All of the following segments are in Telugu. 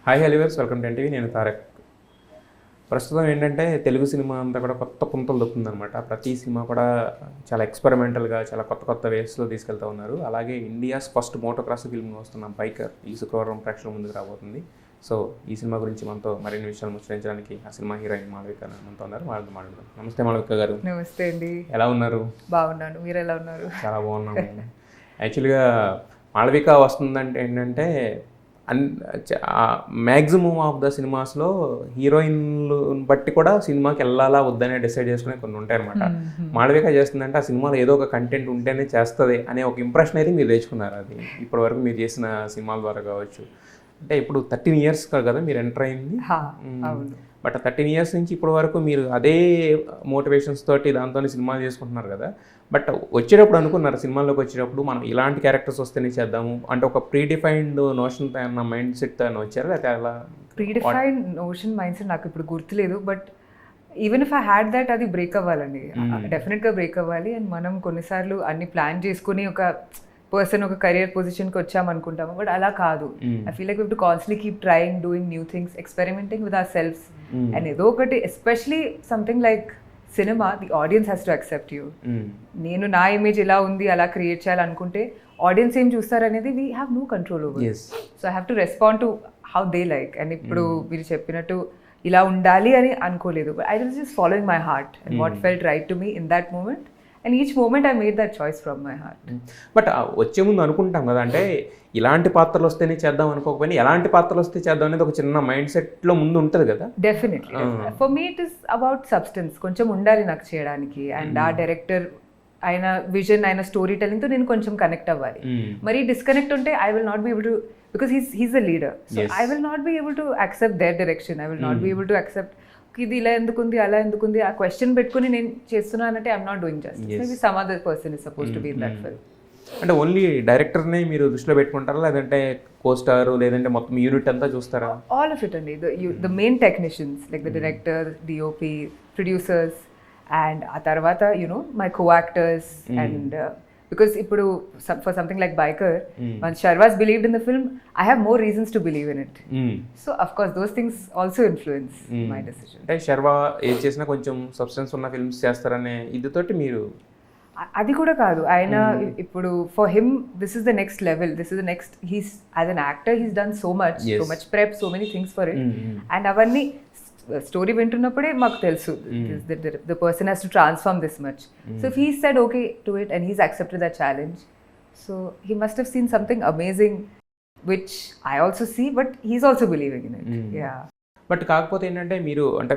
హాయ్ హెలివర్స్, వెల్కమ్ టు ఎన్టీవీ. నేను తారక్. ప్రస్తుతం ఏంటంటే తెలుగు సినిమా అంతా కూడా కొత్త పుంతలు దొక్కుతుందనమాట. ప్రతి సినిమా కూడా చాలా ఎక్స్పెరిమెంటల్గా, చాలా కొత్త కొత్త వేస్లో తీసుకెళ్తూ ఉన్నారు. అలాగే ఇండియాస్ ఫస్ట్ మోటోక్రాస్ ఫిల్మ్ వస్తున్న బైకర్ ఈ శుక్రవారం ప్రేక్షకుల ముందుకు రాబోతుంది. సో ఈ సినిమా గురించి మనతో మరిన్ని విషయాలు ముచ్చరించడానికి ఆ సినిమా హీరోయిన్ మాళవిక మనతో ఉన్నారు. వాళ్ళతో మాట్లాడదాం. నమస్తే మాళవిక గారు. నమస్తే అండి. ఎలా ఉన్నారు? బాగున్నాను, మీరు ఎలా ఉన్నారు? చాలా బాగున్నాము. యాక్చువల్గా మాళవిక వస్తుందంటే ఏంటంటే మ్యాక్సిమం ఆఫ్ ద సినిమాస్లో హీరోయిన్లు బట్టి కూడా సినిమాకి వెళ్ళాలా వద్దనే డిసైడ్ చేసుకునే కొన్ని ఉంటాయి అనమాట. మాళవిక చేస్తుందంటే ఆ సినిమాలో ఏదో ఒక కంటెంట్ ఉంటేనే చేస్తుంది అనే ఒక ఇంప్రెషన్ అయితే మీరు తెచ్చుకున్నారు. అది ఇప్పటి వరకు మీరు చేసిన సినిమాల ద్వారా కావచ్చు. అంటే ఇప్పుడు 13 years కదా మీరు ఎంటర్ అయింది. బట్ 13 years నుంచి ఇప్పటి వరకు మీరు అదే మోటివేషన్స్ తోటి దాంతోనే సినిమాలు చేసుకుంటున్నారు కదా. బట్ వచ్చేటప్పుడు అనుకున్నారు, సినిమాల్లోకి వచ్చేటప్పుడు మనం ఇలాంటి క్యారెక్టర్స్ వస్తేనే చేద్దాము అంటే ఒక ప్రీడిఫైన్డ్ నోషన్ అన్న మైండ్ సెట్ అని వచ్చారు లేకపోతే అలా? ప్రీడిఫైన్డ్ నోషన్ మైండ్ సెట్ నాకు ఇప్పుడు గుర్తులేదు. But even if I had that, అది బ్రేక్ అవ్వాలండి. డెఫినెట్గా బ్రేక్ అవ్వాలి. అండ్ మనం కొన్నిసార్లు అన్ని ప్లాన్ చేసుకుని ఒక పర్సన్ ఒక కెరియర్ పొజిషన్కి వచ్చామనుకుంటాము, బట్ అలా కాదు. I feel like we have to constantly keep trying, doing new things, experimenting with our selves. And ఏదో ఒకటి, especially something like cinema, the audience has to accept you. నేను నా ఇమేజ్ ఎలా ఉంది అలా క్రియేట్ చేయాలనుకుంటే ఆడియన్స్ ఏం చూస్తారనేది we have no control over. So I have to respond to how they like. And ఇప్పుడు మీరు చెప్పినట్టు ఇలా ఉండాలి అని అనుకోలేదు, but I was just following my heart and what felt right to me in that moment. And each moment I made that choice from my heart. But వచ్చే ముందు అనుకుంటాం కదా, అంటే ఇలాంటి పాత్రలు వస్తేనే చేద్దాం అనుకోకపోయినా ఎలాంటి పాత్రలు వస్తే చేద్దాం అనేది ఒక చిన్న మైండ్ సెట్లో ముందు ఉంటుంది కదా. Definitely for me it is about substance. కొంచెం ఉండాలి నాకు చేయడానికి. అండ్ ఆ డైరెక్టర్ ఆయన విజన్, ఆయన స్టోరీ టెలింగ్తో నేను కొంచెం కనెక్ట్ అవ్వాలి. మరి డిస్కనెక్ట్ ఉంటే I will not be able to, because he's a leader. So I will not be able to accept their direction. I will not be able to accept ఇది ఇలా ఎందుకుంది అలా ఎందుకుంది ఆ క్వశ్చన్ పెట్టుకుని నేను చేస్తున్నానంటే I'm not doing justice. Maybe some other person is suppose to be in that film. అంటే ఓన్లీ డైరెక్టర్ని మీరు దృష్టిలో పెట్టుకుంటారా, లేదంటే కోస్టార్, లేదంటే మొత్తం యూనిట్ అంతా చూస్తారా? ఆల్ ఆఫ్ ఇట్ అండి. The main technicians like the director, DOP, producers, and ఆ తర్వాత you know my co actors. And because ఇప్పుడు for something like Biker, when Sharvaz believed in the film, I have more reasons to believe in it. So of course those things also influence my decision. అంటే శర్వా ఏం చేసినా కొంచెం సబ్స్టెన్స్ ఉన్న ఫిల్మ్స్ చేస్తారనే ఇదితోటి మీరు? అది కూడా కాదు. ఆయన ఇప్పుడు for him this is the next level, this is the next, he's as an actor he's done so much prep, so many things for it. And అవన్నీ స్టోరీ వింటున్నప్పుడే మాకు తెలుసు the person has to transform this much. So if he said okay to it and he's accepted that challenge, so he must have seen something amazing which I also see, but he's also believing in it. Yeah. But కాకపోతే ఏంటంటే మీరు అంటే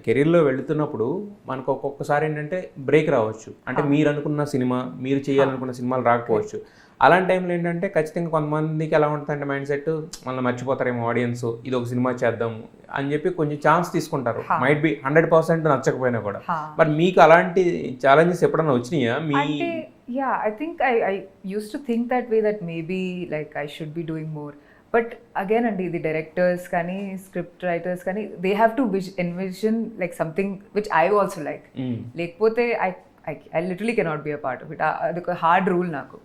కెరీర్లో వెళుతున్నప్పుడు మనకు ఒక్కొక్కసారి ఏంటంటే బ్రేక్ రావచ్చు. అంటే మీరు అనుకున్న సినిమా, మీరు చేయాలనుకున్న సినిమాలు రాకపోవచ్చు. అలాంటి టైంలో ఏంటంటే ఖచ్చితంగా కొంతమందికి ఎలా ఉంటుందంటే మైండ్ సెట్, మళ్ళీ మర్చిపోతారేమో ఆడియన్స్, ఇది ఒక సినిమా చేద్దాము అని చెప్పి కొంచెం ఛాన్స్ తీసుకుంటారు. మైట్ బి 100% నచ్చకపోయినా కూడా. బట్ మీకు అలాంటి ఛాలెంజెస్ ఎప్పుడైనా వచ్చినాయా? Yeah, I think I used to think that way, that maybe like I should be doing more. But again, and the directors kani, script writers kani, they have to envision like something which I also like. Lekpote I literally cannot be a part of it. అదొక హార్డ్ రూల్ నాకు.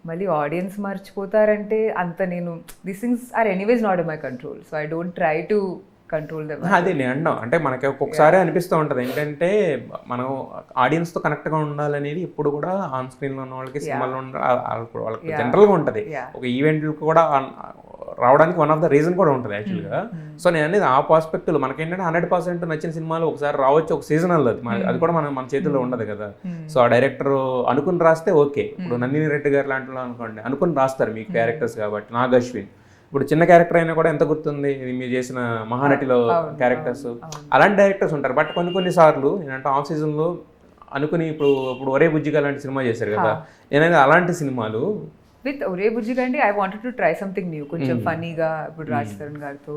మళ్ళీ ఆడియన్స్ మర్చిపోతారంటే అంత నేను, these things are anyways not in my control. So I don't try to control them. అదే నేను అన్నాను. అంటే మనకి ఒక్కొక్కసారి అనిపిస్తూ ఉంటుంది ఏంటంటే మనం ఆడియన్స్తో కనెక్ట్గా ఉండాలనేది ఎప్పుడు కూడా ఆన్ స్క్రీన్లో ఉన్న వాళ్ళకి, సినిమాలో ఉన్న వాళ్ళకి జనరల్గా ఉంటుంది. ఒక ఈవెంట్లకు కూడా రావడానికి వన్ ఆఫ్ ద రీజన్ కూడా ఉంటుంది యాక్చువల్గా. సో నేను అనేది ఆ పర్స్పెక్టివ్లో మనకేంటంటే 100% నచ్చిన సినిమాలు ఒకసారి రావచ్చు, ఒక సీజనల్ అది కూడా మన చేతుల్లో ఉండదు కదా. సో ఆ డైరెక్టర్ అనుకుని రాస్తే ఓకే. ఇప్పుడు నందిని రెడ్డి గారు లాంటి అనుకోండి, అనుకుని రాస్తారు మీకు క్యారెక్టర్స్ కాబట్టి. నాగ్ అశ్విన్ ఇప్పుడు చిన్న క్యారెక్టర్ అయినా కూడా ఎంత గుర్తుంది, ఇది మీరు చేసిన మహానటిలో క్యారెక్టర్స్, అలాంటి డైరెక్టర్స్ ఉంటారు. బట్ కొన్నిసార్లు ఏంటంటే ఆఫ్ సీజన్లో అనుకుని ఇప్పుడు ఒరే బుజ్జిగా లాంటి సినిమా చేశారు కదా, నేనైనా అలాంటి సినిమాలు విత్ ఒరే బుజ్జిగా అండి I wanted to try something new, కొంచెం ఫన్నీగా. ఇప్పుడు రాజ్ తరుణ్ గారితో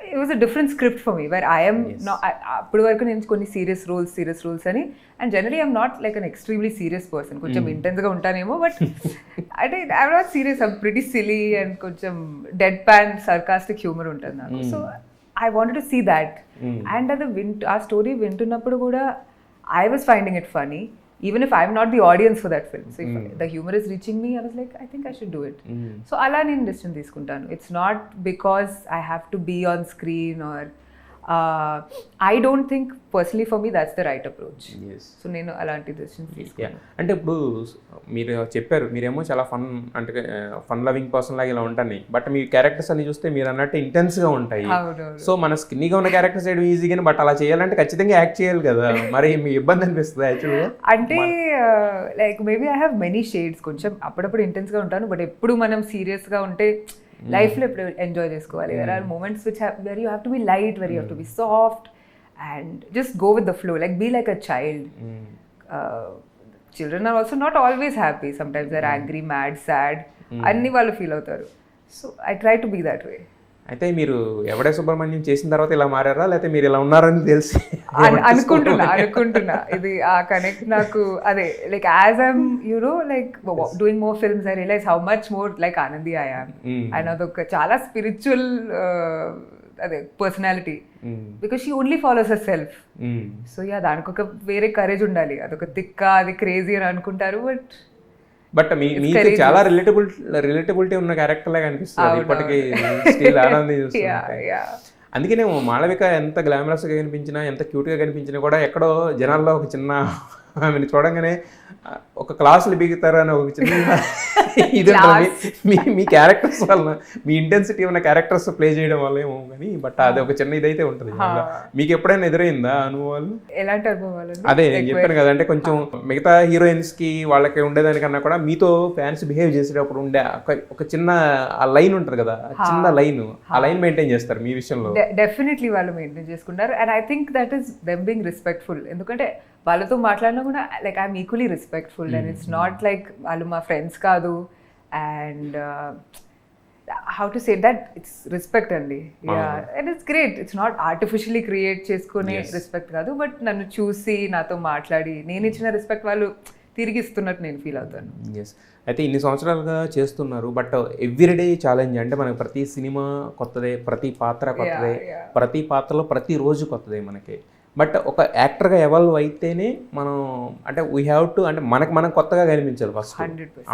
it was a different script for me, where I'm అప్పటి వరకు నేను కొన్ని సీరియస్ రోల్స్ అని. And generally I'm not like an extremely serious person. కొంచెం ఇంటెన్స్గా ఉంటానేమో, బట్ అంటే I'm not serious, I'm pretty silly and కొంచెం డెడ్ ప్యాన్ సర్కాస్టిక్ హ్యూమర్ ఉంటుంది నాకు. So I wanted to see that. And అది ఆ స్టోరీ వింటున్నప్పుడు కూడా I was finding it funny. even if I'm not the audience for that film. So if the humor is reaching me, I was like, I think I should do it. So అలా నేను decision తీసుకుంటాను. It's not because I have to be on screen or I don't think personally for me that's the right approach. So నేను అలాంటి decisions తీసుకుంటాను. అంటే ఇప్పుడు మీరు చెప్పారు మీరేమో చాలా అంటే ఫన్ లవింగ్ పర్సన్ లాగా ఇలా ఉంటాను, బట్ మీ క్యారెక్టర్స్ అన్ని చూస్తే మీరు అన్నట్టు ఇంటెన్స్గా ఉంటాయి. సో మన స్కిన్నీగా ఉన్న క్యారెక్టర్స్ చేయడం ఈజీగానే, బట్ అలా చేయాలంటే ఖచ్చితంగా యాక్ట్ చేయాలి కదా, మరి మీ ఇబ్బంది అనిపిస్తుంది యాక్చువల్గా? అంటే like maybe I have many shades, కొంచెం అప్పుడప్పుడు ఇంటెన్స్గా ఉంటాను, బట్ ఎప్పుడు మనం సీరియస్గా ఉంటే లైఫ్లో ఎప్పుడు ఎంజాయ్ చేసుకోవాలి. There are moments which where you have to be light, where you have to be soft and just go with the flow, like be like a child. Children are also not always happy. Sometimes they're angry, mad, sad. అన్ని వాళ్ళు ఫీల్ అవుతారు. So I try to be that way. అయితే మీరు ఎవడే సుబ్రహ్మణ్యం చేసిన తర్వాత ఇలా మారారా, లేకపోతే మీరు ఇలా ఉన్నారని తెలిసి? అనుకుంటున్నా ఇది ఆ కనెక్ట్ నాకు అదే, like as I'm you know like doing more films I realize how much more like Anandi I am. And అదొక చాలా స్పిరిచువల్ అదే personality, because she only follows herself. So yeah, దానికి ఒక వేరే కరేజ్ ఉండాలి. అదొక తిక్క, అది క్రేజీ అని అనుకుంటారు, బట్ మీకు చాలా రిలేటబిలిటీ ఉన్న క్యారెక్టర్ లాగా అనిపిస్తుంది ఇప్పటికీ స్టిల్ ఆనంది చూస్తుంటే. అందుకనే మాళవిక ఎంత గ్లామరస్గా కనిపించినా, ఎంత క్యూట్గా కనిపించినా కూడా ఎక్కడో జనాల్లో ఒక చిన్న ఆమెను చూడంగానే ఒక క్లాసులు బిగుతారు అని ఒక చిన్న ఇది మీ క్యారెక్టర్స్ వల్ల, మీ ఇంటెన్సిటీ ఉన్న క్యారెక్టర్స్ ప్లే చేయడం వల్ల ఏమో కానీ, బట్ అది ఒక చిన్న ఇదైతే ఉంటుంది. మీకు ఎప్పుడైనా ఎదురైందా అనుభవాలు? ఎలాంటి అనుభవాలు? అదే నేను చెప్పాను కదా, అంటే కొంచెం మిగతా హీరోయిన్స్ కి వాళ్ళకి ఉండేదానికన్నా కూడా మీతో ఫ్యాన్స్ బిహేవ్ చేసేటప్పుడు ఉండే ఒక చిన్న ఆ లైన్ ఉంటుంది కదా, చిన్న లైన్, ఆ లైన్ మెయింటైన్ చేస్తారు మీ విషయంలో? డెఫినెట్లీ వాళ్ళు మెయింటైన్ చేసుకుంటారు. And I think that is them being respectful. ఎందుకంటే వాళ్ళతో మాట్లాడినా కూడా like I'm equally respectful. And it's not like వాళ్ళు మా ఫ్రెండ్స్ కాదు. And how to say that, it's respect అండి. And it's great. It's not artificially create చేసుకునే రెస్పెక్ట్ కాదు, బట్ నన్ను చూసి నాతో మాట్లాడి నేను ఇచ్చిన రెస్పెక్ట్ వాళ్ళు తిరిగి ఇస్తున్నట్టు నేను ఫీల్ అవుతాను. ఎస్. అయితే ఇన్ని సంవత్సరాలుగా చేస్తున్నారు, బట్ ఎవ్రీడే ఛాలెంజ్. అంటే మనకి ప్రతి సినిమా కొత్తదే, ప్రతి పాత్ర కొత్తదే, ప్రతి పాత్రలో ప్రతిరోజు కొత్తదే మనకి. బట్ ఒక యాక్టర్గా ఎవాల్వ్ అయితేనే మనం, అంటే వీ హ్యావ్ టు, అంటే మనం కొత్తగా కనిపించాలి ఫస్ట్.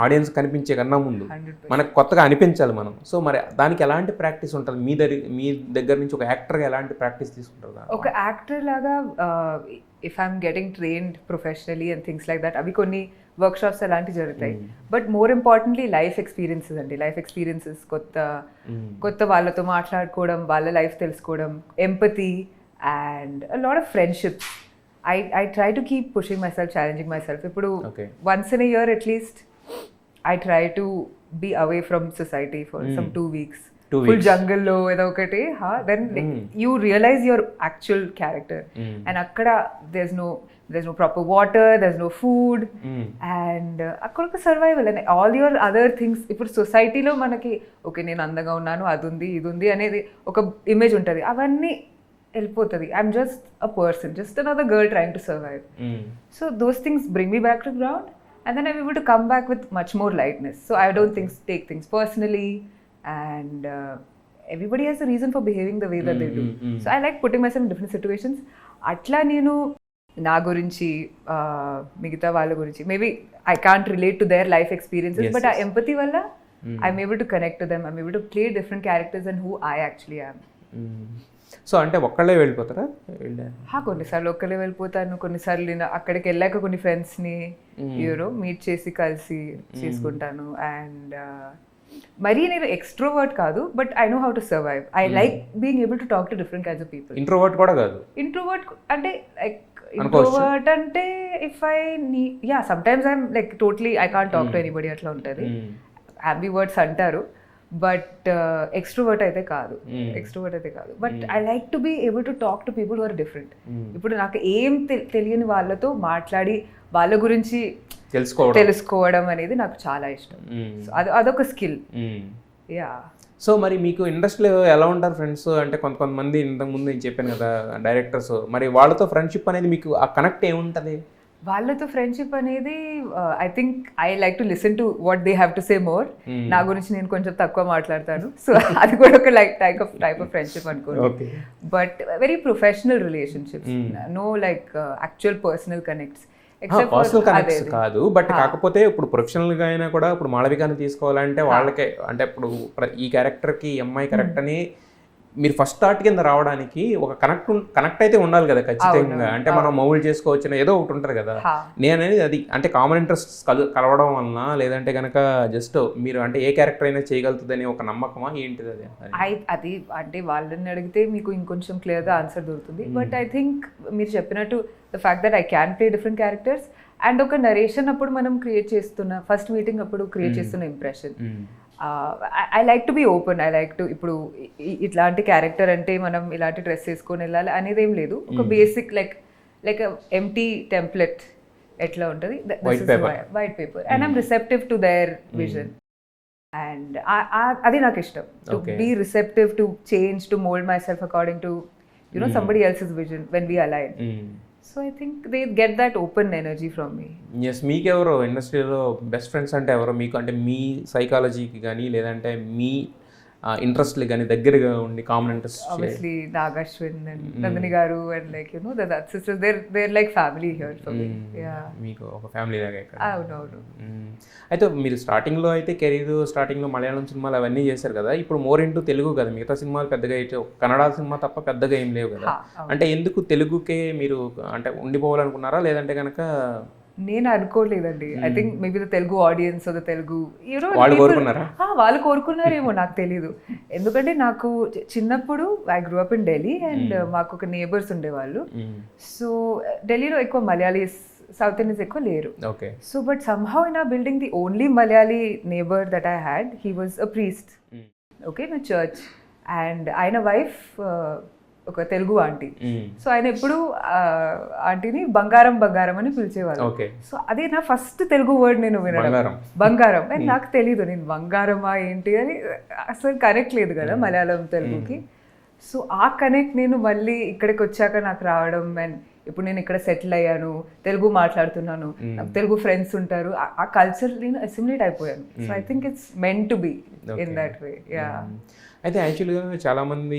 ఆడియన్స్ కనిపించే కన్నా ముందు మనకు కొత్తగా అనిపించాలి మనం. సో మరి దానికి ఎలాంటి ప్రాక్టీస్ ఉంటుంది మీ దగ్గర నుంచి? ఒక యాక్టర్గా ఎలాంటి ప్రాక్టీస్ తీసుకుంటారు? ఒక యాక్టర్ లాగా if I'm getting trained professionally and things like that, అవి కొన్ని వర్క్షాప్స్ అలాంటివి జరుగుతాయి. But more importantly life experiences అండి. లైఫ్ ఎక్స్పీరియన్సెస్, కొత్త వాళ్ళతో మాట్లాడుకోవడం, వాళ్ళ లైఫ్ తెలుసుకోవడం, empathy, and a lot of friendships. I try to keep pushing myself, challenging myself. Ippudu once in a year at least I try to be away from society for some 2 weeks. Full jungle lo edo okati, then you realize your actual character. And akkada there's no proper water, there's no food, and akkada survival and all your other things. Ippudu society lo manaki okay nenu andaga unnanu, adundi idundi anedi oka image untadi, avanni వెళ్ళిపోతుంది. I'm just a person, just another girl trying to survive. So those things bring me back to ground and then I'm able to come back with much more lightness. So I don't take things personally and everybody has a reason for behaving the way that they do. So I like putting myself in different situations. అట్లా నేను నా గురించి, మిగతా వాళ్ళ గురించి, maybe I can't relate to their life experiences, but ఆ ఎంపతి వల్ల I'm able to connect to them. I'm able to play different characters and who I actually yam. So అంటే ఒక్కళ్ళే వెళ్ళిపోతారా? కొన్నిసార్లు ఒక్కళ్ళే వెళ్ళిపోతాను, కొన్నిసార్లు నేను అక్కడికి వెళ్ళాక కొన్ని ఫ్రెండ్స్ని మీట్ చేసి కలిసి చేసుకుంటాను. అండ్ మరీ నేను ఎక్స్ట్రోవర్ట్ కాదు, but I know how to survive. I like being able to talk to different kinds of people. Introvert కూడా కాదు. ఇంట్రోవర్ట్ అంటే లైక్ ఇంట్రోవర్ట్ అంటే if I yeah sometimes I'm like totally I can't talk to anybody, అట్లా ఉంటుంది. అంబివర్ట్స్ అంటారు, బట్ ఎక్స్ట్రోవర్ట్ అయితే కాదు. But I like to be able to talk to people who are different. ఇప్పుడు నాకు ఏం తెలియని వాళ్ళతో మాట్లాడి వాళ్ళ గురించి తెలుసుకోవడం అనేది నాకు చాలా ఇష్టం. అదొక స్కిల్. యా. సో మరి మీకు ఇండస్ట్రీలో ఎలా ఉంటారు ఫ్రెండ్స్? అంటే కొంతమంది ఇంతకుముందు నేను చెప్పాను కదా డైరెక్టర్స్, మరి వాళ్ళతో ఫ్రెండ్షిప్ అనేది మీకు ఆ కనెక్ట్ ఏముంటుంది? వాళ్ళతో ఫ్రెండ్షిప్ అనేది I think I like to listen to what they have to say more. నా గురించి నేను కొంచెం తక్కువ మాట్లాడతాను, సో అది కూడా ఒక టైప్ ఆఫ్ ఫ్రెండ్షిప్ అనుకోండి. But very professional relationships, no like actual personal connects. Except personal connects కాదు, బట్ కాకపోతే ఇప్పుడు ప్రొఫెషనల్ గా అయినా కూడా ఇప్పుడు మాళవికాని తీసుకోవాలంటే వాళ్ళకే అంటే ఇప్పుడు ఈ క్యారెక్టర్ కి అమ్మాయి కరెక్ట్ అని మీరు ఫస్ట్ స్టార్ట్ కింద రావడానికి ఒక కనెక్ట్ అయితే ఉండాలి కదా ఖచ్చితంగా. అంటే మనం మౌల్డ్ చేసుకోవచ్చు ఏదో ఒకటి ఉంటుంది కదా. నేను అనేది అది అంటే కామన్ ఇంట్రెస్ట్ కలవడం వలన, లేదంటే కనుక జస్ట్ మీరు అంటే ఏ క్యారెక్టర్ అయినా చేయగలుగుతుంది ఒక నమ్మకమా ఏంటిది అది? అది అంటే వాళ్ళని అడిగితే మీకు ఇంకొంచెం క్లియర్గా ఆన్సర్ దొరుకుతుంది. బట్ ఐ థింక్ మీరు చెప్పినట్టు the fact that I can play different characters and ఒక నరేషన్ అప్పుడు మనం క్రియేట్ చేస్తున్న ఫస్ట్ మీటింగ్ అప్పుడు క్రియేట్ చేస్తున్న impression. I like to be open. I like to ఇప్పుడు ఇట్లాంటి క్యారెక్టర్ అంటే మనం ఇలాంటి డ్రెస్ వేసుకొని వెళ్ళాలి అనేది ఏం లేదు. ఒక బేసిక్ లైక్ ఎంటీ టెంప్లెట్ ఎట్లా ఉంటుంది white paper and I'm receptive to their vision and అది నాకు ఇష్టం. To be receptive to change, to mould myself according to somebody else's vision when we align. So I think they get that open energy from me. Yes, మీకెవరో ఇండస్ట్రీలో బెస్ట్ ఫ్రెండ్స్ అంటే ఎవరో మీకు, అంటే మీ సైకాలజీకి కానీ లేదంటే మీ ఇంట్రెస్ట్లు కానీ దగ్గరగా ఉండి common interest? Obviously Nag Ashwin and Nandini garu and like that sisters, they're like family here for me. Yeah, మీకు ఒక ఫ్యామిలీ లాగా ఇక్కడ. అవునవును. అయితే మీరు స్టార్టింగ్లో అయితే కెరీర్ స్టార్టింగ్లో మలయాళం సినిమాలు అవన్నీ చేశారు కదా, ఇప్పుడు మోర్ ఇంటూ తెలుగు కదా. మిగతా సినిమాలు పెద్దగా అయితే కన్నడ సినిమా తప్ప పెద్దగా ఏం లేవు కదా. అంటే ఎందుకు తెలుగుకే మీరు అంటే ఉండిపోవాలనుకున్నారా, లేదంటే కనుక? నేను అనుకోలేదండి. I think maybe the Telugu audience the Telugu వాళ్ళు కోరుకున్నారేమో, నాకు తెలీదు. ఎందుకంటే నాకు చిన్నప్పుడు I grew up in Delhi and మాకు ఒక నేబర్స్ ఉండేవాళ్ళు. సో ఢిల్లీలో ఎక్కువ మలయాళీస్, సౌత్ ఇండియన్స్ ఎక్కువ లేరు. సో బట్ సమ్హౌ ఇన్ ఆ building the only Malayali neighbour that I had, he was a priest okay in church and ఆయన వైఫ్ ఒక తెలుగు ఆంటీ. సో ఆయన ఎప్పుడు ఆంటీని బంగారం బంగారం అని పిలిచేవారు. సో అదే నా ఫస్ట్ తెలుగు వర్డ్ నేను వినడం, బంగారం. అండ్ నాకు తెలీదు నేను బంగారమా ఏంటి అని, అసలు కనెక్ట్ లేదు కదా మలయాళం తెలుగుకి. సో ఆ కనెక్ట్ నేను మళ్ళీ ఇక్కడికి వచ్చాక నాకు రావడం అండ్ ఇప్పుడు నేను ఇక్కడ సెటిల్ అయ్యాను, తెలుగు మాట్లాడుతున్నాను, నాకు తెలుగు ఫ్రెండ్స్ ఉంటారు, ఆ కల్చర్ నేను అసిమిలేట్ అయిపోయాను. So I think it's meant to be in that way. Yeah. అయితే యాక్చువల్గా చాలామంది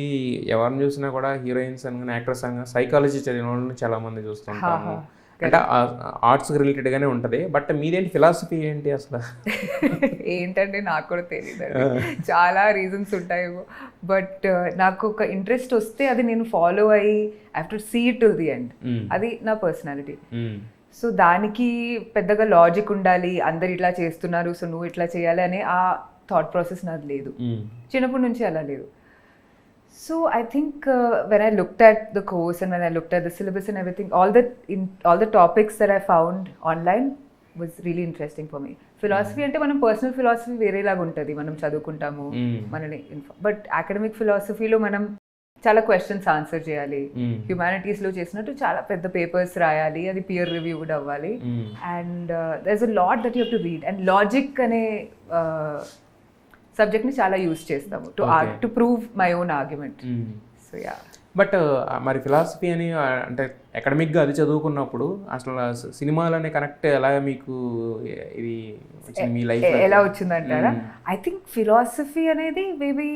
ఎవరిని చూసినా కూడా హీరోయిన్స్ అని యాక్టర్స్ అని సైకాలజీ చదివిన వాళ్ళని చాలామంది చూస్తుంటాము. అంటే ఆర్ట్స్కి రిలేటెడ్గానే ఉంటుంది. బట్ మీదేంటి ఫిలాసఫీ ఏంటి అసలు? ఏంటంటే నాకు కూడా తెలియదు, చాలా రీజన్స్ ఉంటాయేమో. బట్ నాకు ఒక ఇంట్రెస్ట్ వస్తే అది నేను ఫాలో అయ్యి I have to see it till the end. అది నా పర్సనాలిటీ. సో దానికి పెద్దగా లాజిక్ ఉండాలి, అందరు ఇట్లా చేస్తున్నారు సో నువ్వు ఇట్లా చేయాలి అనే ఆ థాట్ ప్రాసెస్ నాది లేదు, చిన్నప్పటి నుంచి అలా లేదు. So I think when I looked at the course and when I looked at the syllabus and everything, all the topics that I found online was really interesting for me. Philosophy అంటే మనం పర్సనల్ ఫిలాసఫీ వేరేలాగా ఉంటుంది, మనం చదువుకుంటాము మనని. బట్ అకాడమిక్ ఫిలాసఫీలో మనం చాలా క్వశ్చన్స్ ఆన్సర్ చేయాలి. హ్యుమానిటీస్లో చేసినట్టు చాలా పెద్ద పేపర్స్ రాయాలి, అది పియర్ రివ్యూడ్ అవ్వాలి. And there is a lot that you have to read. And logic అనే సబ్జెక్ట్ని చాలా యూజ్ చేస్తాము to prove my own argument. So yeah. But మరి ఫిలాసఫీ అని అంటే అకాడమిక్గా అది చదువుకున్నప్పుడు అసలు సినిమాలనే కనెక్ట్ ఎలా మీకు ఇది మీ లైఫ్ ఎలా వచ్చిందంటారా? ఐ థింక్ ఫిలాసఫీ అనేది maybe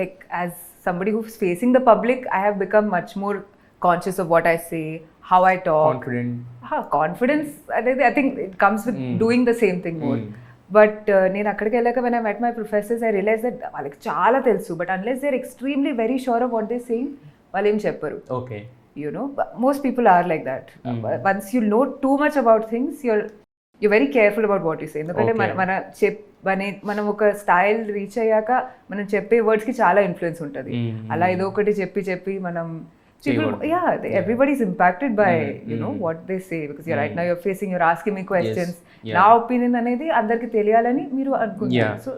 like as somebody who's facing the public, I have become much more conscious of what I say, how I talk. Confidence, I think it comes with doing the same thing more. But నేను అక్కడికి వెళ్ళాక when I met my professors, I realized that వాళ్ళకి చాలా తెలుసు, but unless they're extremely very sure of what they're saying, వాళ్ళు ఏం చెప్పరు. Okay. You know, most people are like that. Once you know too much about things, you're very careful about what you say. ఎందుకంటే మనం ఒక స్టైల్ రీచ్ అయ్యాక మనం చెప్పే వర్డ్స్కి చాలా ఇన్ఫ్లుయెన్స్ ఉంటుంది. అలా ఏదో ఒకటి చెప్పి మనం everybody is impacted by what they say, because right now you're asking me questions. నా ఒపీనియన్ అనేది అందరికి తెలియాలని మీరు అనుకుంటారు. So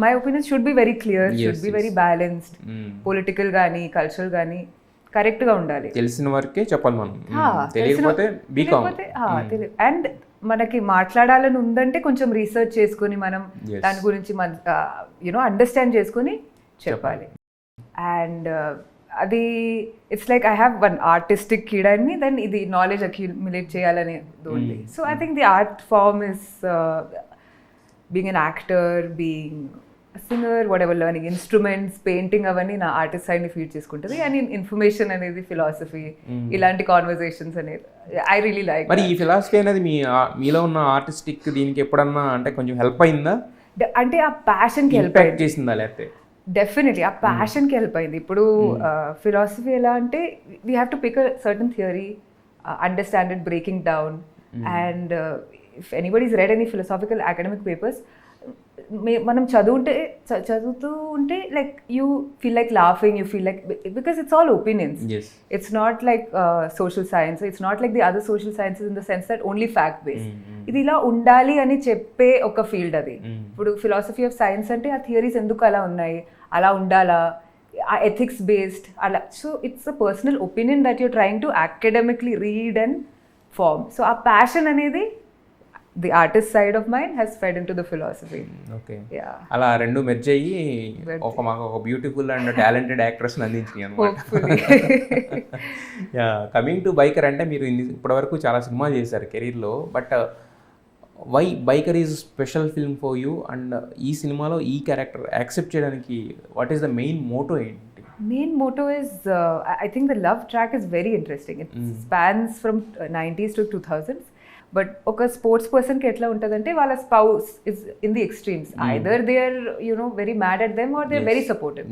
my opinion should be very clear, should be very balanced. Political కానీ కల్చరల్ కానీ కరెక్ట్ గా ఉండాలి. తెలిసిన వరకే చెప్పాలి మనం, తెలియకపోతే అండ్ మనకి మాట్లాడాలని ఉందంటే కొంచెం రీసెర్చ్ చేసుకుని మనం దాని గురించి అండర్స్టాండ్ చేసుకుని చెప్పాలి. అండ్ అది it's like I have one artistic kid అని దెన్ ఇది నాలెడ్జ్ అక్యుములేట్ చేయాలని ఉంది. So I think the art form is being an actor, being singer whatever learning instruments painting అవన్నీ నా ఆర్టిస్ట్ సైడ్ని ఫీడ్ చేసుకుంటుంది అండ్ ఇన్ఫర్మేషన్ అనేది ఫిలాసఫీ ఇలాంటి కాన్వర్జేషన్స్ అనేది ఐ రియలీ లైక్. మరి ఈ ఫిలాసఫీ అనేది మీలో ఉన్న ఆర్టిస్టిక్ దీనికి ఎప్పుడన్నా అంటే కొంచెం హెల్ప్ అయిందా, అంటే ఆ ప్యాషన్కి హెల్ప్ ఇంపాక్ట్ చేసిందా లేకపోతే? డెఫినెట్లీ ఆ ప్యాషన్కి హెల్ప్ అయింది. ఇప్పుడు ఫిలాసఫీ ఎలా అంటే we have to pick a certain theory, understand it, breaking down, and if anybody's read any philosophical academic papers మనం చదువుతూ ఉంటే like you feel like laughing, you feel like, because it's all opinions, it's not like social science, it's not like the other social sciences in the sense that only fact based. ఇది ఇలా ఉండాలి అని చెప్పే ఒక ఫీల్డ్ అది. ఇప్పుడు ఫిలాసఫీ ఆఫ్ సైన్స్ అంటే ఆ థియరీస్ ఎందుకు అలా ఉన్నాయి, అలా ఉండాలా, ఆ ఎథిక్స్ బేస్డ్ అలా. So it's a personal opinion that you're trying to academically read and form. So ఆ ప్యాషన్ అనేది the artist side of mine has fed into the philosophy. Okay, yeah, అలా రెండు మెర్జ్ అయ్యి మాకు ఒక బ్యూటిఫుల్ అండ్ టాలెంటెడ్ యాక్ట్రెస్ అందించింది అనమాట. యా, కమింగ్ టు బైకర్ అంటే మీరు ఇప్పటివరకు చాలా సినిమాలు చేశారు కెరీర్లో, but why biker is special film for you and ఈ సినిమాలో ఈ క్యారెక్టర్ యాక్సెప్ట్ చేయడానికి what is the main motto ఏంటి? Main motto is I think the love track is very interesting. It spans from 90s to 2000s. But ఒక స్పోర్ట్స్ పర్సన్కి ఎట్లా ఉంటుందంటే వాళ్ళ spouse is in the extremes, either they are very mad at them or they are very supportive.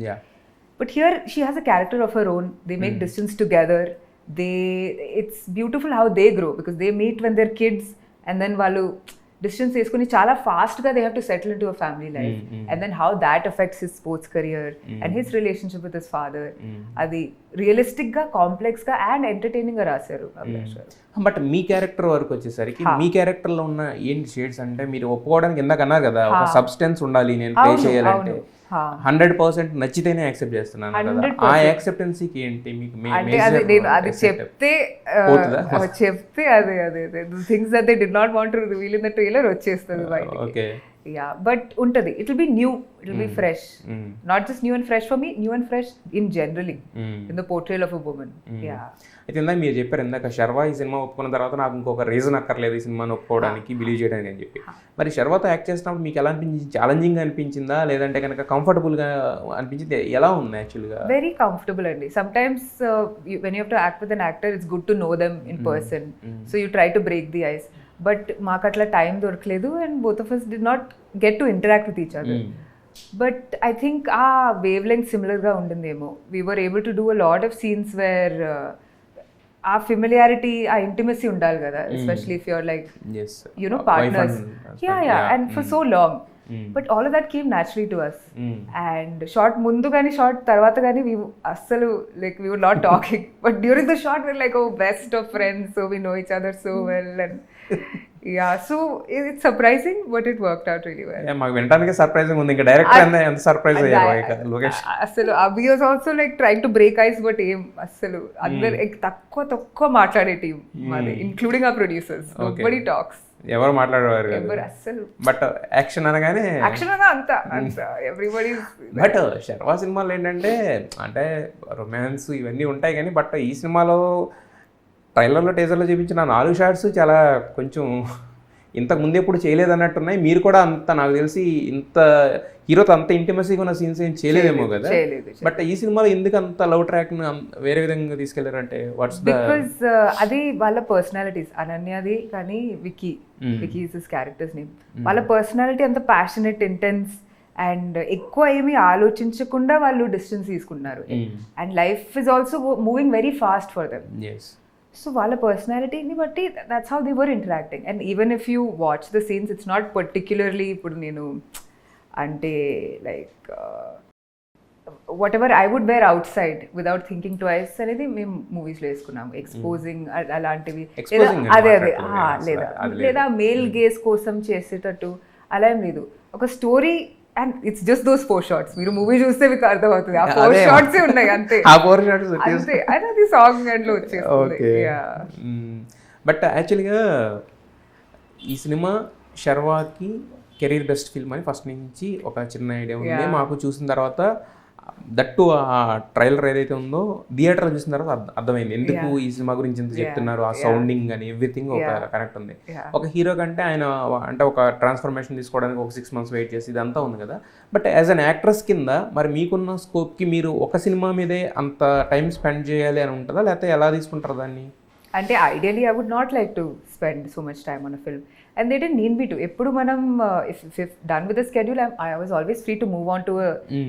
But here she has a character of her own, they make distance together, it's beautiful how they grow because they meet when they're kids and then వాళ్ళు డిస్టెన్స్ తీసుకుని చాలా ఫాస్ట్గా they have to settle into a family life and then how that effects his sports career and his relationship with his father. అది రియలిస్టిక్గా, కాంప్లెక్స్గా అండ్ ఎంటర్టైనింగ్గా రాశారు అభిలాష్ గారు. బట్ మీ క్యారెక్టర్ వరకు వచ్చేసరికి మీ క్యారెక్టర్లో ఉన్న ఏంటి షేడ్స్ అంటే మీరు ఒప్పుకోవడానికి ఇందాక అన్నారు కదా ఒక సబ్స్టెన్స్ ఉండాలి నేను ప్లే చేయాలంటే, 100% నచ్చితేనే యాక్సెప్ట్ చేస్తున్నాను కదా, ఆ యాక్సెప్టెన్సీకి ఏంటి మీకు? అంటే అది చెప్తే అదే things that they did not want to reveal in the trailer వచ్చేస్తుంది బయటికి. ఓకే, యా, బట్ ఉంటుంది, it will be new, it will be fresh, not just new and fresh for me, new and fresh in generally in the portrayal of a woman. Yeah, అయితే ఇందాక మీరు చెప్పారు ఇందాక శర్వా ఈ సినిమా ఒప్పుకున్న తర్వాత నాకు ఇంకొక రీజన్ అక్కర్లేదు ఈ సినిమాని ఒప్పుకోవడానికి, బిలీవ్ చేయడానికి అని చెప్పి. మరి శర్వాతో యాక్ట్ చేసినప్పుడు మీకు ఎలా అనిపించింది? ఛాలెంజింగ్ అనిపించిందా లేదంటే కనుక కంఫర్టబుల్గా అనిపించింది? ఎలా ఉంది యాక్చువల్గా? వెరీ కంఫర్టబుల్ అండి. Some times when you have to act with an actor it's good to know them in person, so you try to break the ice. But మాకు అట్లా టైం దొరకలేదు and both of us did not get to interact with each other. But I think ఆ వేవ్ లెంగ్త్ సిమిలర్గా ఉండిందేమో. We were able to do a lot of scenes where ఆ ఫెమిలియారిటీ, ఆ ఇంటిమసీ ఉండాలి కదా, especially if you're like partners, and for so long. But all of that came naturally to us. And shot mundu gani shot tarvata gani we assalu like we were not talking, but during the shot we're like, oh, best of friends, so we know each other so well. And yeah, so it's surprising but it worked out really well. మాకు వినడానికి సర్ప్రైజింగ్ ఉంది. ఇంకా డైరెక్టర్ ఎంత సర్ప్రైజ్ అయ్యారు లోకేష్. అసలు Abhi was also like trying to break ice, but ఏం అసలు అందరు తక్కువ మాట్లాడే టీం మాది, ఇంక్లూడింగ్ ఆ ప్రొడ్యూసర్స్. నోబడీ టాక్స్, ఎవరు మాట్లాడేవారు అసలు. బట్ యాక్షన్ అనగానే అంత ఎవ్రీబడి. బట్ శర్వా సినిమాలో ఏంటంటే అంటే రొమాన్స్ ఇవన్నీ ఉంటాయి కానీ, బట్ ఈ సినిమాలో ట్రైలర్లో టీజర్లో చూపించిన 4 షాట్స్ చాలా కొంచెం ఇంతకు ముందు ఎప్పుడు చేయలేదు అన్నట్టున్నాయి. మీరు కూడా అంత నాకు తెలిసి ఇంత హీరోతో అంత ఇంటిమసీగా ఉన్న సీన్స్ ఏం చేయలేదేమో కదా. బట్ ఈ సినిమాలో ఎందుకు అంత లవ్ ట్రాక్ వేరే విధంగా తీసుకెళ్లారంటే వాట్స్ ద? బికాజ్ అది వాళ్ళ పర్సనాలిటీస్, అనన్యది కానీ Vicky is his character's name. వాళ్ళ పర్సనాలిటీ అంత ప్యాషనెట్, ఇంటెన్స్ అండ్ ఎక్కువ ఏమీ ఆలోచించకుండా వాళ్ళు డిస్టెన్స్ తీసుకున్నారు. And life is also moving very fast for them. So వాళ్ళ పర్సనాలిటీని బట్టి that's how they were interacting. And even if you watch the scenes it's not particularly ఇప్పుడు నేను అంటే like whatever I would wear outside without thinking twice అనేది మేము మూవీస్లో వేసుకున్నాము. ఎక్స్పోజింగ్ అలాంటివి, లేదా మేల్ గేస్ కోసం చేసేటట్టు అలా ఏం లేదు. ఒక story and it's just those 4 shots. మీరు మూవీ చూస్తే మీకు అర్థమవుతుంది, ఆ 4 షాట్స్ ఉన్నాయి అంతే. అంతే, అది సాంగ్ అండ్లో వచ్చేస్తుంది. బట్ యాక్చువల్గా ఈ సినిమా శర్వాకి కెరీర్ బెస్ట్ ఫిల్మ్ అని ఫస్ట్ నుంచి ఒక చిన్న ఐడియా ఉంది మాకు. చూసిన తర్వాత దట్టు ఆ ట్రైలర్ ఏదైతే ఉందో థియేటర్లో చూసిన తర్వాత అర్థమైంది ఎందుకు ఈ సినిమా గురించి ఇంత చెప్తున్నారు, ఆ సౌండింగ్ అని ఎవ్రీథింగ్ ఒక కనెక్ట్ ఉంది. ఒక హీరో కంటే ఆయన అంటే ఒక ట్రాన్స్ఫర్మేషన్ తీసుకోవడానికి ఒక 6 months వెయిట్ చేసి ఇదంతా ఉంది కదా. బట్ యాజ్ అన్ యాక్ట్రెస్ కింద మరి మీకున్న స్కోప్కి మీరు ఒక సినిమా మీదే అంత టైం స్పెండ్ చేయాలి అని ఉంటుందా, లేకపోతే ఎలా తీసుకుంటారు దాన్ని? అంటే ideally I would not like to spend so much time on a film and they didn't need me to. ఎప్పుడు మనం if done with the schedule I was always free to move on to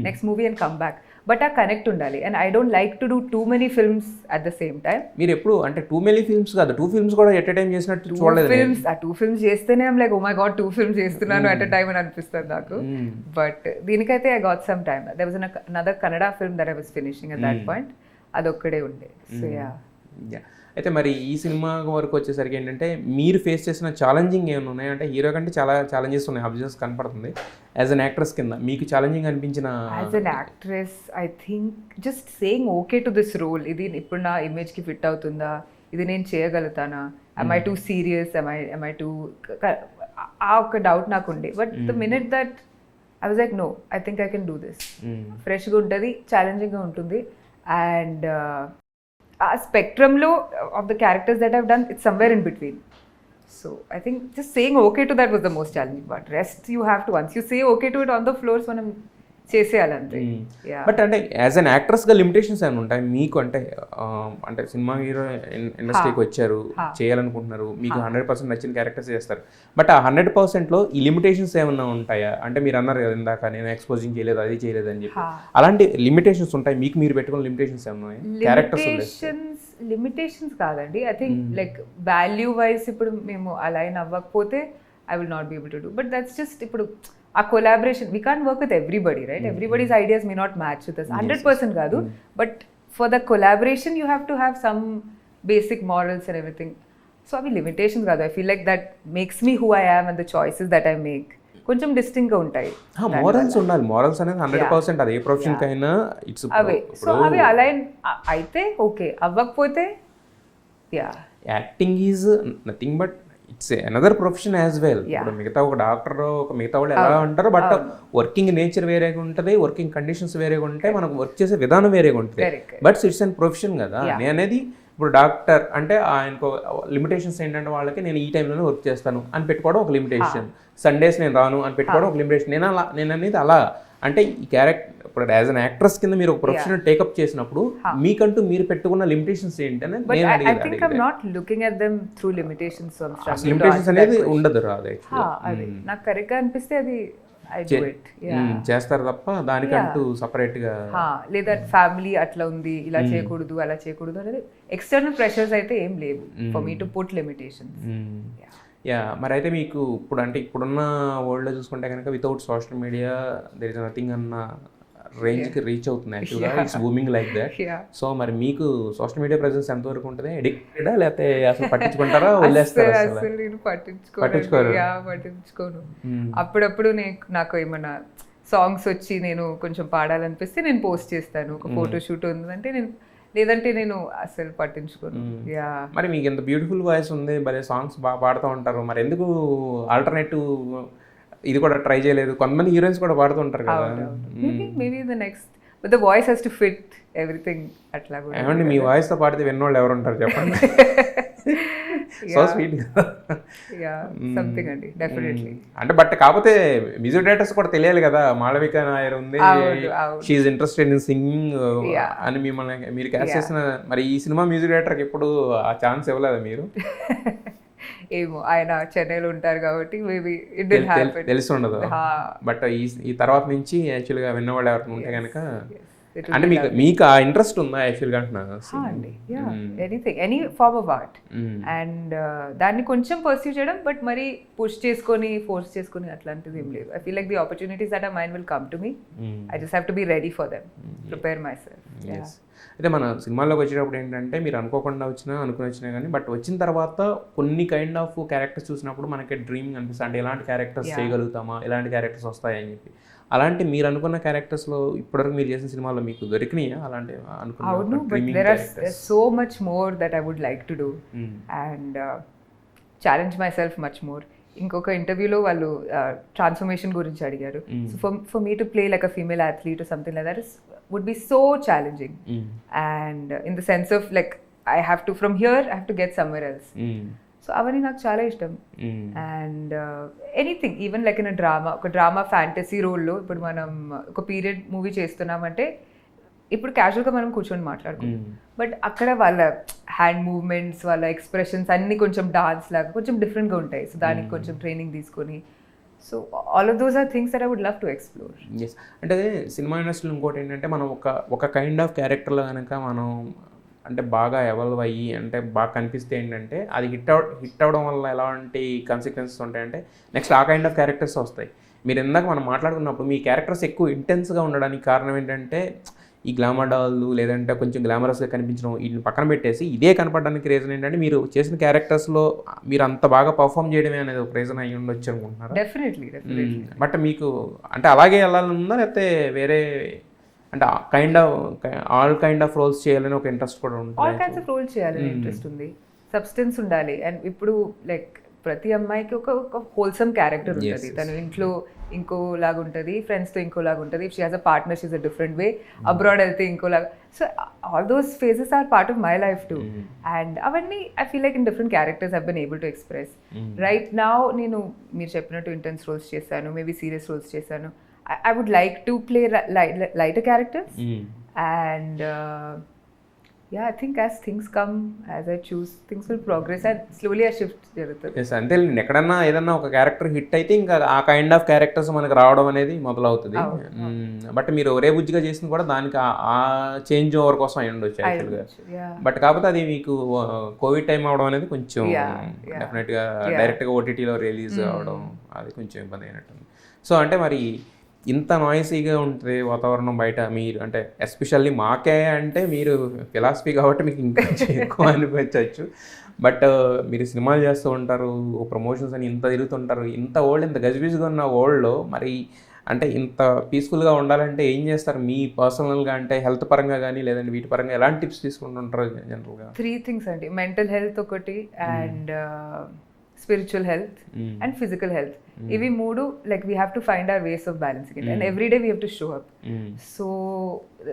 next movie and come back. But ఆ కనెక్ట్ ఉండాలి and I don't like to do too many films at the same time. మీరు ఎప్పుడు అంటే టూ మెనీ ఫిల్మ్స్ కాదు, 2 films కూడా ఎట్ ఎ టైం చేసినట్టు చూడలేదు. ఫిల్మ్స్ ఆ 2 films చేస్తేనే I'm like oh my God 2 films చేస్తున్నాను అట్ అ టైం అని అనిపిస్తుంది నాకు. బట్ దీనికైతే I got some time. There was another Kannada film that I was finishing at that point. అదొక్కడే ఉండే. So yeah. అయితే మరి ఈ సినిమా వరకు వచ్చేసరికి ఏంటంటే మీరు ఫేస్ చేసిన ఛాలెంజింగ్ ఏమైనా ఉన్నాయి? అంటే హీరో కంటే చాలా ఛాలెంజెస్ ఉన్నాయి, ఆబ్వియస్ కనపడుతుంది. యాజ్ అన్ యాక్ట్రెస్ కింద మీకు ఛాలెంజింగ్ అనిపించిన? As an actress I think just saying okay to this role. ఇది ఇప్పుడు నా ఇమేజ్కి ఫిట్ అవుతుందా, ఇది నేను చేయగలుగుతానా, am I too serious, am I too ఆ ఒక డౌట్ నాకు ఉండే. But the minute that I was like no I think I can do this. ఫ్రెష్గా ఉంటుంది, ఛాలెంజింగ్గా ఉంటుంది అండ్ ఆ స్పెక్ట్రమ్లో of the characters that I've done it's somewhere in between. So I think just saying okay to that was the most challenging part. Rest you have to, once you say okay to it on the floors మనం చేసేయాలంతే. బట్ అంటే యాజ్ అన్ యాక్ట్రెస్గా లిమిటేషన్స్ ఏమైనా ఉంటాయి మీకు? అంటే అంటే సినిమా హీరో ఇండస్ట్రీకి వచ్చారు, చేయాలనుకుంటున్నారు, మీకు 100% నచ్చిన క్యారెక్టర్స్ చేస్తారు. బట్ ఆ 100%లో ఈ లిమిటేషన్స్ ఏమైనా ఉంటాయా? అంటే మీరు అన్నారు కదా ఇందాక నేను ఎక్స్పోజింగ్ చేయలేదు, అది చేయలేదు అని చెప్పి, అలాంటి లిమిటేషన్స్ ఉంటాయి మీకు? మీరు పెట్టుకున్న లిమిటేషన్స్ ఏమైనా? క్యారెక్టర్స్ లిమిటేషన్స్ కాదండి. I think like value wise ఇప్పుడు మేము అలైన్ అవ్వకపోతే I will not be able to do. But that's just ఇప్పుడు ఆ collaboration we can't work with everybody right. Everybody's ideas may not match with us 100% కాదు. But for the collaboration you have to have some basic morals and everything. So అవి లిమిటేషన్స్ కాదు. I feel like that makes me who I am and the choices that I make కొంచెం డిస్టింక్ట్గా ఉంటాయి. మోరల్స్ ఉండాలి. మోరల్స్ అనేది 100% అది ఏ ప్రొఫెషన్ కైనా ఇట్స్ అవే. సో అవి అలైన్ అయితే ఓకే, అవ్వకపోతే yeah. Acting is nothing but it's another profession as well. ఇప్పుడు మిగతా ఒక డాక్టర్ ఒక మిగతా వాళ్ళు ఎలా ఉంటారు, బట్ వర్కింగ్ నేచర్ వేరేగా ఉంటుంది, వర్కింగ్ కండిషన్స్ వేరేగా ఉంటాయి, మనకు వర్క్ చేసే విధానం వేరేగా ఉంటుంది. బట్ ఇట్స్ అన్ ప్రొఫెషన్ కదా. నేను అనేది ఇప్పుడు డాక్టర్ అంటే ఆయనకు లిమిటేషన్స్ ఏంటంటే వాళ్ళకి నేను ఈ టైంలోనే వర్క్ చేస్తాను అని పెట్టుకోవడం ఒక లిమిటేషన్, సండేస్ నేను రాను అని పెట్టుకోవడం ఒక లిమిటేషన్. నేను అనేది అలా అంటే ఈ క్యారెక్టర్ ఇప్పుడు యాజ్ అన్ యాక్ట్రెస్ కింద మీరు ఒక ప్రొఫెషన్ టేకప్ చేసినప్పుడు మీకంటూ మీరు పెట్టుకున్న లిమిటేషన్స్ ఏంటని నేను అడిగాను. లిమిటేషన్స్ అనేది ఉండదు, రాదు. నాకు కరెక్ట్గా అనిపిస్తే అది చేస్తారు తప్ప దానికంటూ సపరేట్ గా లేదా ఫ్యామిలీ అట్లా ఉంది ఇలా చేయకూడదు అలా చేయకూడదు అనేది ఎక్స్టర్నల్ ప్రెషర్స్ అయితే ఏం లేవు for me to put limitations. Yeah. మరి అయితే మీకు ఇప్పుడు అంటే ఇప్పుడున్న వరల్డ్లో చూసుకుంటే కనుక without social media there is nothing అన్న రేంజ్కి రీచ్ అవుతుంది యాక్చువల్గా. It's booming like that. So మరి మీకు సోషల్ మీడియా ప్రెజెన్స్ ఎంతవరకు ఉంటుంది? ఎడిక్టెడా లేకపోతే అసలు పట్టించుకుంటారా, వదిలేస్తారా? అసలు నేను పట్టించుకోను. అప్పుడప్పుడు నాకు ఏమన్నా సాంగ్స్ వచ్చి నేను కొంచెం పాడాలనిపిస్తే నేను పోస్ట్ చేస్తాను. ఒక ఫోటో షూట్ ఉందంటే నేను, లేదంటే నేను అసలు పట్టించుకోను. యా. మరి మీకు ఎంత బ్యూటిఫుల్ వాయిస్ ఉంది, భలే సాంగ్స్ బాగా పాడుతూ ఉంటారు, మరి ఎందుకు ఆల్టర్నేటివ్ ఇది కూడా ట్రై చేయలేదు? కొంతమంది హీరోయిన్స్ కూడా పాడుతూ ఉంటారు కదా. Maybe the next but the voice has to fit everything అట్లా కూడా. ఏమండి మీ వాయిస్తో పాడితే విన్నోళ్ళు ఎవరు ఉంటారు చెప్పండి? సో స్వీట్ కదా. యా, సంథింగ్ అండి డెఫినెట్లీ. అంటే బట్ కాకపోతే మ్యూజిక్ డైరెక్టర్స్ కూడా తెలియాలి కదా. మాళవిక నాయర్ ఉంది, she is interested in singing అని మిమ్మల్ని మీరు క్యాస్ట్ చేసిన, మరి ఈ సినిమా మ్యూజిక్ డైరెక్టర్కి ఎప్పుడు ఆ ఛాన్స్ ఇవ్వలేదా మీరు? ఏమో, ఆయన చెన్నైలో ఉంటారు కాబట్టి మేబీ ఇట్ విల్ హ్యాపెన్, తెలిసి ఉండదు. బట్ ఈ తర్వాత నుంచి యాక్చువల్గా విన్నవాళ్ళు ఎవరైనా ఉంటే కనుక అంటే మీకు ఆ ఇంట్రెస్ట్ ఉందా యాక్చువల్గా అంటున్నాను? Anything, any form of art and దాన్ని కొంచెం పర్సీవ్ చేయడం, బట్ మరి పుష్ చేసుకొని ఫోర్స్ చేసుకొని అట్లాంటిది ఏం లేదు. I feel like the opportunities that are mind will come to me. I just have to be ready for them, prepare myself. అయితే మన సినిమాల్లోకి వచ్చేటప్పుడు ఏంటంటే మీరు అనుకోకుండా వచ్చినా కానీ బట్ వచ్చిన తర్వాత కొన్ని కైండ్ ఆఫ్ క్యారెక్టర్స్ చూసినప్పుడు మనకి డ్రీమ్ అనిపిస్తుంది. అంటే ఎలాంటి క్యారెక్టర్స్ చేయగలుగుతామా, ఎలాంటి క్యారెక్టర్స్ వస్తాయని చెప్పి. అలాంటి మీరు అనుకున్న క్యారెక్టర్స్లో ఇప్పటివరకు మీరు చేసిన సినిమాలో మీకు దొరికినాయా అలాంటి అనుకున్న? అవును, but there are so much more that I would like to do and challenge myself much more. ఇంకొక ఇంటర్వ్యూలో వాళ్ళు ట్రాన్స్ఫర్మేషన్ గురించి అడిగారు. So for me to play like a female athlete or something like that is would be so challenging and in the sense of like I have to from here I have to get somewhere else. So అవన్నీ నాకు చాలా ఇష్టం. And anything even like in ఒక డ్రామా ఫ్యాంటసీ రోల్లో ఇప్పుడు మనం ఒక పీరియడ్ మూవీ చేస్తున్నామంటే ఇప్పుడు క్యాజువల్గా మనం కూర్చొని మాట్లాడుకుంటాం, బట్ అక్కడ వాళ్ళ హ్యాండ్ మూవ్మెంట్స్ వాళ్ళ ఎక్స్ప్రెషన్స్ అన్నీ కొంచెం డాన్స్ లాగా కొంచెం డిఫరెంట్గా ఉంటాయి. సో దానికి కొంచెం ట్రైనింగ్ తీసుకొని so all of those are things that I would love to explore. Yes, అంటే సినిమా ఇండస్ట్రీలో ఇంకోటి ఏంటంటే మనం ఒక కైండ్ ఆఫ్ క్యారెక్టర్లో కనుక మనం అంటే బాగా ఎవాల్వ్ అయ్యి అంటే బాగా కనిపిస్తే ఏంటంటే అది హిట్ అవ్వడం వల్ల ఎలాంటి కాన్సిక్వెన్సెస్ ఉంటాయంటే నెక్స్ట్ ఆ కైండ్ ఆఫ్ క్యారెక్టర్స్ వస్తాయి. మీరు ఇందాక మనం మాట్లాడుకున్నప్పుడు మీ క్యారెక్టర్స్ ఎక్కువ ఇంటెన్స్గా ఉండడానికి కారణం ఏంటంటే ఈ గ్లామర్ డాల్లు లేదంటే కొంచెం గ్లామరస్గా కనిపించడం వీటిని పక్కన పెట్టేసి ఇదే కనపడడానికి రీజన్ ఏంటంటే మీరు చేసిన క్యారెక్టర్స్లో మీరు అంత బాగా పర్ఫామ్ చేయడమే అనేది ఒక రీజన్ అయ్యి ఉండొచ్చు అనుకుంటున్నారు. డెఫినెట్లీ. బట్ మీకు అంటే అలాగే వెళ్ళాలని ఉందా లేకపోతే వేరే అంటే ఆల్ కైండ్ ఆఫ్ రోల్స్ చేయాలని ఒక ఇంట్రెస్ట్ కూడా ఉంటుంది? ఆల్ కైండ్స్ ఆఫ్ రోల్స్ చేయాలని ఇంట్రెస్ట్ ఉంది. సబ్స్టెన్స్ ఉండాలి. అండ్ ఇప్పుడు లైక్ ప్రతి అమ్మాయికి ఒక హోల్సమ్ క్యారెక్టర్ ఉంటుంది. తను ఇంట్లో ఇంకోలాగా ఉంటుంది, ఫ్రెండ్స్తో ఇంకోలాగా ఉంటుంది. If she has a partner she is a different way, abroad వెళ్తే ఇంకోలాగా. So all those phases are part of my life too. And అవన్నీ I feel like in different characters I been able to express. Right now నేను మీరు చెప్పినట్టు ఇంటెన్స్ రోల్స్ చేశాను, మేబీ సీరియస్ రోల్స్ చేశాను. I would like to play lighter characters. And yeah, I think as things come, as I choose, things will progress and slowly a shift జరుగుతుంది. ఎస్, అంతే. ఎక్కడన్నా ఏదన్నా ఒక క్యారెక్టర్ హిట్ అయితే ఇంకా ఆ కైండ్ ఆఫ్ క్యారెక్టర్స్ మనకు రావడం అనేది మొదలవుతుంది. బట్ మీరు ఒరే బుజ్జిగా చేసింది కూడా దానికి ఆ చేంజ్ ఓవర్ కోసం అయి ఉండొచ్చు యాక్చువల్గా. బట్ కాకపోతే అది మీకు కోవిడ్ టైం అవడం అనేది కొంచెం డెఫినెట్గా డైరెక్ట్గా ఓటీటీలో రిలీజ్ అవ్వడం అది కొంచెం ఇబ్బంది అయినట్టుంది. సో అంటే మరి ఇంత నాయిసీగా ఉంటుంది వాతావరణం బయట, మీరు అంటే ఎస్పెషల్లీ మాకే అంటే మీరు ఫిలాసఫీ కాబట్టి మీకు ఇంకా ఎక్కువ అనిపించవచ్చు. బట్ మీరు సినిమాలు చేస్తూ ఉంటారు, ప్రమోషన్స్ అని ఇంత తిరుగుతుంటారు, ఇంత గజిబిజిగా ఉన్న వరల్డ్లో మరి అంటే ఇంత పీస్ఫుల్గా ఉండాలంటే ఏం చేస్తారు? మీ పర్సనల్గా అంటే హెల్త్ పరంగా కానీ లేదంటే వీటి పరంగా ఎలాంటి టిప్స్ తీసుకుంటుంటారు జనరల్గా? 3 things అండి. మెంటల్ హెల్త్ ఒకటి, and spiritual health and physical health. Ivi moodu like we have to find our ways of balancing it, and every day we have to show up. So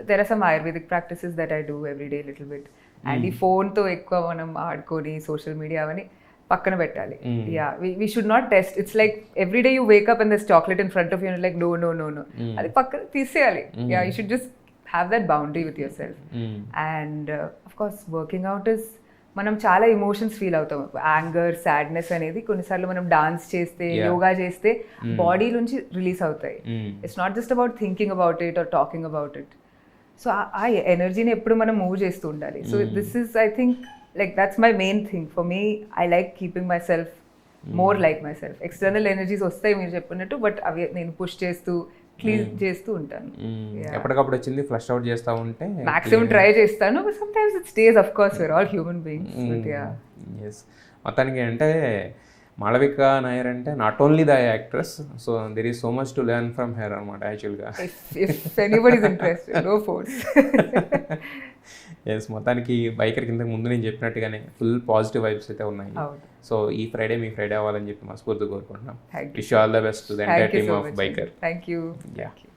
there are some ayurvedic practices that I do every day little bit, and ee phone tho ekkuva manam aadukoni social media avani pakkana pettali. Yeah, we should not test. It's like every day you wake up and there's chocolate in front of you and you're like no adi pakkana teeseyali. Yeah, you should just have that boundary with yourself. And of course working out is మనం చాలా ఎమోషన్స్ ఫీల్ అవుతాం. యాంగర్, సాడ్నెస్ అనేది కొన్నిసార్లు మనం డాన్స్ చేస్తే, యోగా చేస్తే బాడీ నుంచి రిలీజ్ అవుతాయి. It's not just about thinking about it or talking about it. So ఆ ఎనర్జీని ఎప్పుడు మనం మూవ్ చేస్తూ ఉండాలి. So this is I think like that's my main thing for me. I like keeping my self more like my self. External energies వస్తాయి మీరు చెప్పినట్టు, బట్ అవి నేను పుష్ చేస్తూ క్లీన్ చేస్తూ ఉంటాను. ఎప్పటికప్పుడు వచ్చింది ఫ్లష్ అవుట్ చేస్తూ ఉంటే మాక్సిమం ట్రై చేస్తాను. But sometimes it stays, of course we are all human beings. But yeah, yes. మొత్తానికి అంటే మాళవిక నాయర్ అంటే not only the actress, so there is so much to learn from her అనమాట యాక్చువల్గా. If anybody is interested, no force. Yes, మొత్తానికి బైకర్ కింద ముందు నేను చెప్పినట్టుగానే ఫుల్ పాజిటివ్ వైబ్స్ అయితే ఉన్నాయి. సో ఈ ఫ్రైడే మీ ఫ్రైడే అవ్వాలని చెప్పి మనస్ఫూర్తిగా కోరుకుంటున్నాం. Wish all the best to the entire team of biker. Thank you.